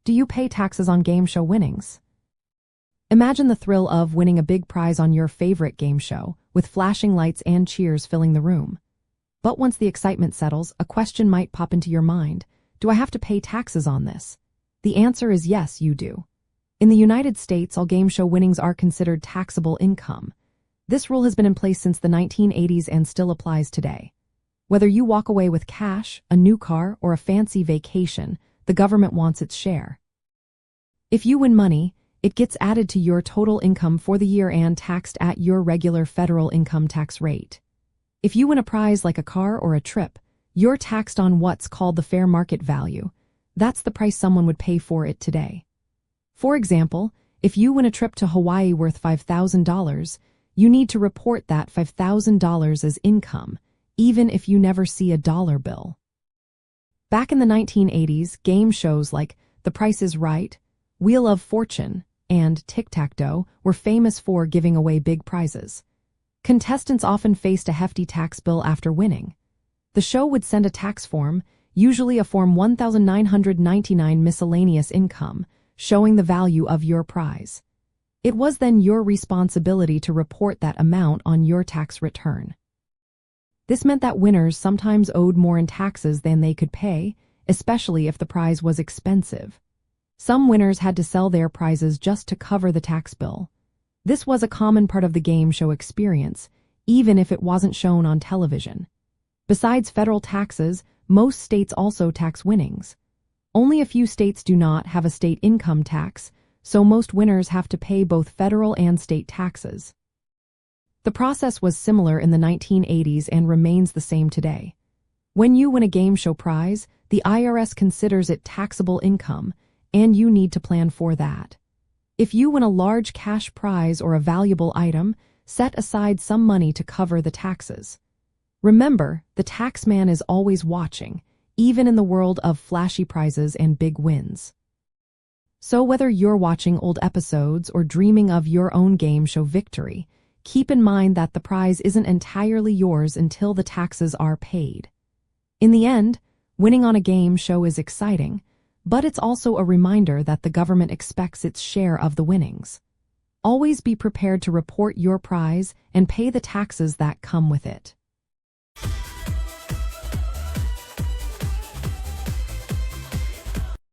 Do you pay taxes on game show winnings? Imagine the thrill of winning a big prize on your favorite game show, with flashing lights and cheers filling the room. But once the excitement settles, a question might pop into your mind. Do I have to pay taxes on this? The answer is yes, you do. In the United States, all game show winnings are considered taxable income. This rule has been in place since the 1980s and still applies today. Whether you walk away with cash, a new car, or a fancy vacation, the government wants its share. If you win money, it gets added to your total income for the year and taxed at your regular federal income tax rate. If you win a prize like a car or a trip, you're taxed on what's called the fair market value. That's the price someone would pay for it today. For example, if you win a trip to Hawaii worth $5,000, you need to report that $5,000 as income, even if you never see a dollar bill. Back in the 1980s, game shows like The Price is Right, Wheel of Fortune, and Tic-Tac-Toe were famous for giving away big prizes. Contestants often faced a hefty tax bill after winning. The show would send a tax form, usually a Form 1999 miscellaneous income, showing the value of your prize. It was then your responsibility to report that amount on your tax return. This meant that winners sometimes owed more in taxes than they could pay, especially if the prize was expensive. Some winners had to sell their prizes just to cover the tax bill. This was a common part of the game show experience, even if it wasn't shown on television. Besides federal taxes, most states also tax winnings. Only a few states do not have a state income tax, so most winners have to pay both federal and state taxes. The process was similar in the 1980s and remains the same today. When you win a game show prize, the IRS considers it taxable income, and you need to plan for that. If you win a large cash prize or a valuable item, set aside some money to cover the taxes. Remember, the taxman is always watching, even in the world of flashy prizes and big wins. So whether you're watching old episodes or dreaming of your own game show victory, keep in mind that the prize isn't entirely yours until the taxes are paid. In the end, winning on a game show is exciting, but it's also a reminder that the government expects its share of the winnings. Always be prepared to report your prize and pay the taxes that come with it.